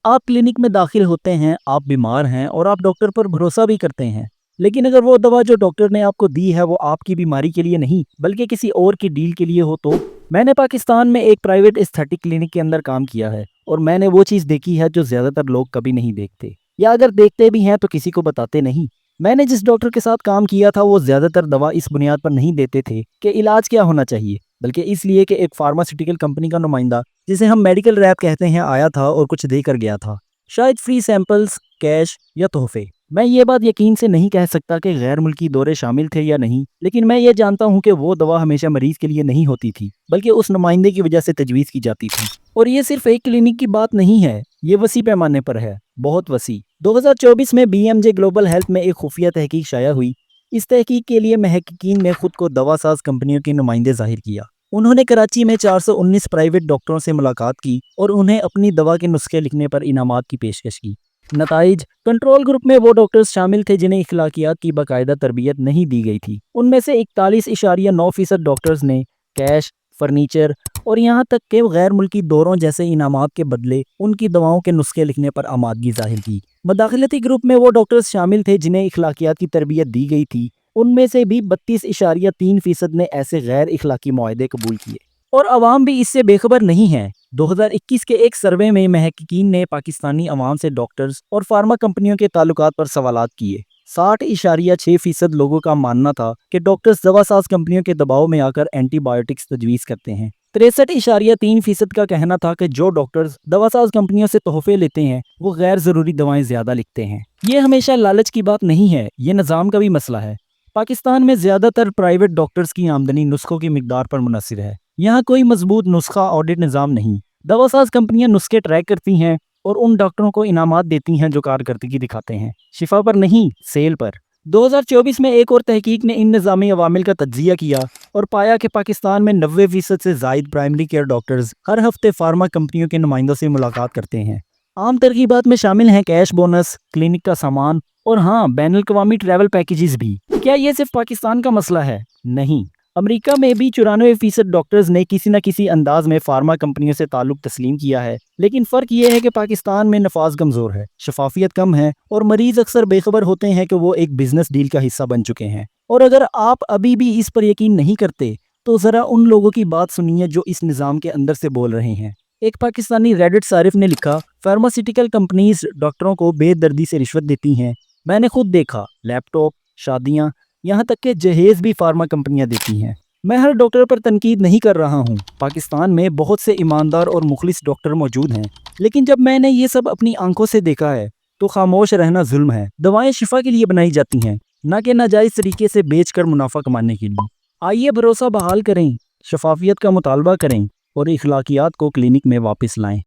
آپ کلینک میں داخل ہوتے ہیں، آپ بیمار ہیں اور آپ ڈاکٹر پر بھروسہ بھی کرتے ہیں، لیکن اگر وہ دوا جو ڈاکٹر نے آپ کو دی ہے وہ آپ کی بیماری کے لیے نہیں بلکہ کسی اور کی ڈیل کے لیے ہو تو؟ میں نے پاکستان میں ایک پرائیویٹ استھیٹک کلینک کے اندر کام کیا ہے اور میں نے وہ چیز دیکھی ہے جو زیادہ تر لوگ کبھی نہیں دیکھتے، یا اگر دیکھتے بھی ہیں تو کسی کو بتاتے نہیں۔ میں نے جس ڈاکٹر کے ساتھ کام کیا تھا وہ زیادہ تر دوا اس بنیاد پر نہیں دیتے تھے کہ علاج کیا ہونا چاہیے، بلکہ اس لیے کہ ایک فارماسیوٹیکل کمپنی کا نمائندہ جسے ہم میڈیکل ریپ کہتے ہیں آیا تھا اور کچھ دے کر گیا تھا، شاید فری سیمپلز، کیش یا تحفے۔ میں یہ بات یقین سے نہیں کہہ سکتا کہ غیر ملکی دورے شامل تھے یا نہیں، لیکن میں یہ جانتا ہوں کہ وہ دوا ہمیشہ مریض کے لیے نہیں ہوتی تھی بلکہ اس نمائندے کی وجہ سے تجویز کی جاتی تھی۔ اور یہ صرف ایک کلینک کی بات نہیں ہے، یہ وسیع پیمانے پر ہے، بہت وسیع۔ 2024 میں B M J global health میں ایک خفیہ تحقیق شائع ہوئی۔ اس تحقیق کے لیے محققین نے خود کو دوا ساز کمپنیوں کے نمائندے ظاہر کیا۔ انہوں نے کراچی میں 419 پرائیویٹ ڈاکٹروں سے ملاقات کی اور انہیں اپنی دوا کے نسخے لکھنے پر انعامات کی پیشکش کی۔ نتائج: کنٹرول گروپ میں وہ ڈاکٹرز شامل تھے جنہیں اخلاقیات کی باقاعدہ تربیت نہیں دی گئی تھی۔ ان میں سے 41.9% ڈاکٹرز نے کیش، فرنیچر اور یہاں تک کہ غیر ملکی دوروں جیسے انعامات کے بدلے ان کی دواؤں کے نسخے لکھنے پر آمادگی ظاہر کی۔ مداخلتی گروپ میں وہ ڈاکٹرز شامل تھے جنہیں اخلاقیات کی تربیت دی گئی تھی۔ ان میں سے بھی 32.3% نے ایسے غیر اخلاقی معاہدے قبول کیے، اور عوام بھی اس سے بے خبر نہیں ہے۔ 2021 کے ایک سروے میں محققین نے پاکستانی عوام سے ڈاکٹرز اور فارما کمپنیوں کے تعلقات پر سوالات کیے۔ 60.6% لوگوں کا ماننا تھا کہ ڈاکٹرز دوا ساز کمپنیوں کے دباؤ میں آ کر اینٹی بائیوٹکس تجویز کرتے ہیں۔ 63.3% کا کہنا تھا کہ جو ڈاکٹرز دوا ساز کمپنیوں سے تحفے لیتے ہیں وہ غیر ضروری دوائیں زیادہ لکھتے ہیں۔ یہ ہمیشہ لالچ کی بات نہیں ہے، یہ نظام کا بھی مسئلہ ہے۔ پاکستان میں زیادہ تر پرائیویٹ ڈاکٹرز کی آمدنی نسخوں کی مقدار پر منحصر ہے۔ یہاں کوئی مضبوط نسخہ آڈٹ نظام نہیں۔ دوا ساز کمپنیاں نسخے ٹریک کرتی ہیں اور ان ڈاکٹروں کو انعامات دیتی ہیں جو کارکردگی دکھاتے ہیں، شفا پر نہیں، سیل پر۔ 2024 میں ایک اور تحقیق نے ان نظامی عوامل کا تجزیہ کیا اور پایا کہ پاکستان میں 90% سے زائد پرائمری کیئر ڈاکٹرز ہر ہفتے فارما کمپنیوں کے نمائندوں سے ملاقات کرتے ہیں۔ عام ترغیبات میں شامل ہیں کیش بونس، کلینک کا سامان اور ہاں، بین الاقوامی ٹریول پیکیجز بھی۔ کیا یہ صرف پاکستان کا مسئلہ ہے؟ نہیں، امریکہ میں بھی 94% ڈاکٹرز نے کسی نہ کسی انداز میں فارما کمپنیوں سے تعلق تسلیم کیا ہے، لیکن فرق یہ ہے کہ پاکستان میں نفاذ کمزور ہے، شفافیت کم ہے اور مریض اکثر بے خبر ہوتے ہیں کہ وہ ایک بزنس ڈیل کا حصہ بن چکے ہیں۔ اور اگر آپ ابھی بھی اس پر یقین نہیں کرتے تو ذرا ان لوگوں کی بات سنیے جو اس نظام کے اندر سے بول رہے ہیں۔ ایک پاکستانی ریڈٹ صارف نے لکھا، فارماسیوٹیکل کمپنیز ڈاکٹروں کو بے دردی سے رشوت دیتی ہیں۔ میں نے خود دیکھا، لیپ ٹاپ، شادیاں، یہاں تک کہ جہیز بھی فارما کمپنیاں دیتی ہیں۔ میں ہر ڈاکٹر پر تنقید نہیں کر رہا ہوں، پاکستان میں بہت سے ایماندار اور مخلص ڈاکٹر موجود ہیں، لیکن جب میں نے یہ سب اپنی آنکھوں سے دیکھا ہے تو خاموش رہنا ظلم ہے۔ دوائیں شفا کے لیے بنائی جاتی ہیں، نہ کہ ناجائز طریقے سے بیچ کر منافع کمانے کے لیے۔ آئیے بھروسہ بحال کریں، شفافیت کا مطالبہ کریں اور اخلاقیات کو کلینک میں واپس لائیں۔